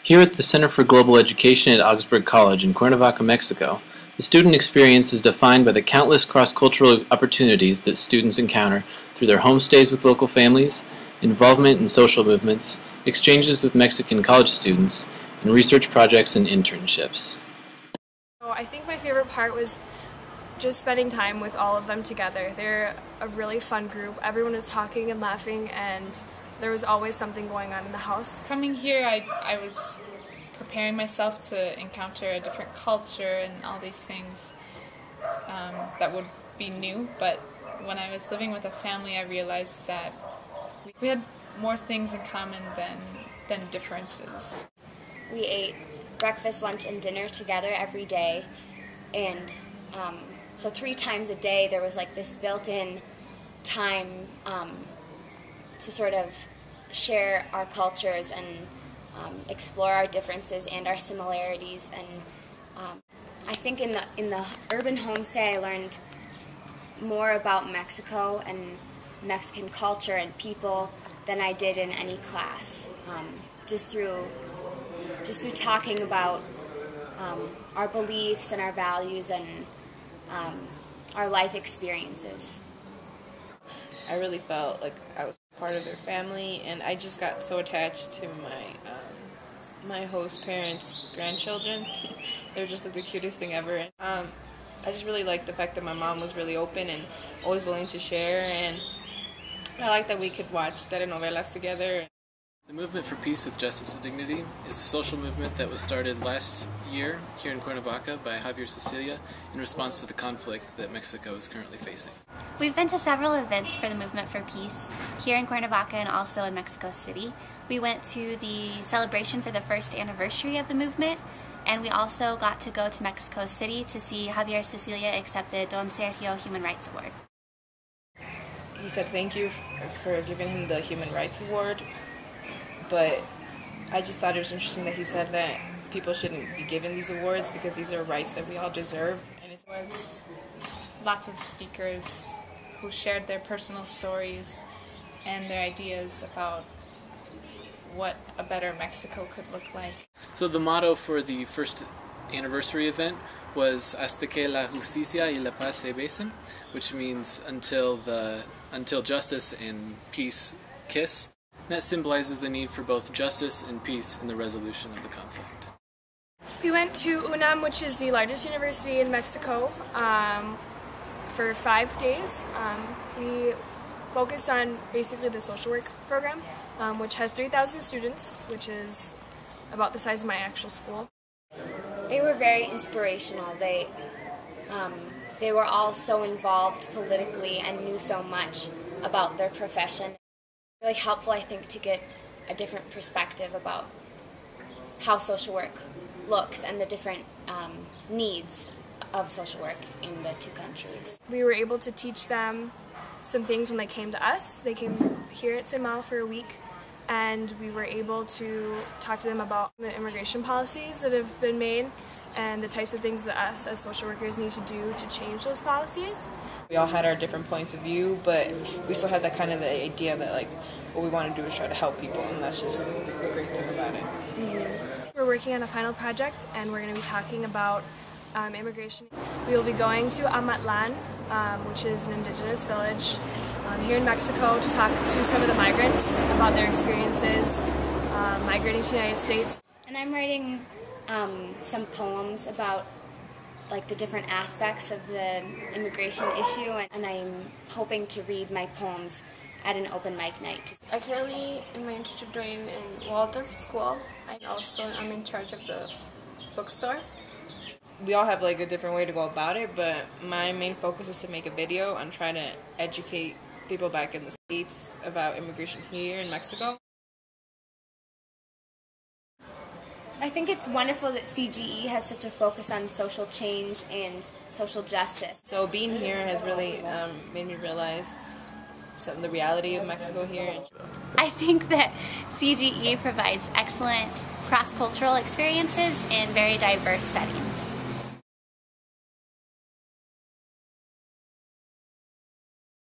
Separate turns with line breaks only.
Here at the Center for Global Education at Augsburg College in Cuernavaca, Mexico, the student experience is defined by the countless cross-cultural opportunities that students encounter through their homestays with local families, involvement in social movements, exchanges with Mexican college students, and research projects and internships.
I think my favorite part was just spending time with all of them together. They're a really fun group. Everyone was talking and laughing, and there was always something going on in the house.
Coming here, I was preparing myself to encounter a different culture and all these things that would be new, but when I was living with a family, I realized that we had more things in common than differences.
We ate breakfast, lunch, and dinner together every day, and so 3 times a day there was like this built-in time to sort of share our cultures and explore our differences and our similarities. And I think in the urban homestay I learned more about Mexico and Mexican culture and people than I did in any class. Just through talking about our beliefs and our values and our life experiences.
I really felt like I was part of their family, and I just got so attached to my host parents' grandchildren. They were just like the cutest thing ever. I just really liked the fact that my mom was really open and always willing to share, and I liked that we could watch telenovelas together.
The Movement for Peace with Justice and Dignity is a social movement that was started last year here in Cuernavaca by Javier Cecilia in response to the conflict that Mexico is currently facing.
We've been to several events for the Movement for Peace here in Cuernavaca and also in Mexico City. We went to the celebration for the first anniversary of the movement, and we also got to go to Mexico City to see Javier Cecilia accept the Don Sergio Human Rights Award.
He said thank you for giving him the Human Rights Award, but I just thought it was interesting that he said that people shouldn't be given these awards because these are rights that we all deserve.
And it was lots of speakers who shared their personal stories and their ideas about what a better Mexico could look like.
So the motto for the first anniversary event was Hasta que la justicia y la paz se besen, which means until justice and peace kiss. And that symbolizes the need for both justice and peace in the resolution of the conflict.
We went to UNAM, which is the largest university in Mexico, for 5 days. We focused on basically the social work program, which has 3,000 students, which is about the size of my actual school.
They were very inspirational. They were all so involved politically and knew so much about their profession. Really helpful, I think, to get a different perspective about how social work looks and the different needs of social work in the 2 countries.
We were able to teach them some things when they came to us. They came here at St. for a week, and we were able to talk to them about the immigration policies that have been made and the types of things that us as social workers need to do to change those policies.
We all had our different points of view, but we still had that kind of the idea that like what we want to do is try to help people, and that's just the great thing about it.
Mm-hmm. We're working on a final project, and we're going to be talking about immigration. We will be going to Amatlan, which is an indigenous village here in Mexico, to talk to some of the migrants about their experiences migrating to the United States.
And I'm writing some poems about like the different aspects of the immigration issue, and I'm hoping to read my poems at an open mic night.
I currently in my internship doing in Waldorf School. I'm in charge of the bookstore.
We all have like a different way to go about it, but my main focus is to make a video on trying to educate people back in the States about immigration here in Mexico.
I think it's wonderful that CGE has such a focus on social change and social justice.
So being here has really made me realize the reality of Mexico here.
I think that CGE provides excellent cross-cultural experiences in very diverse settings.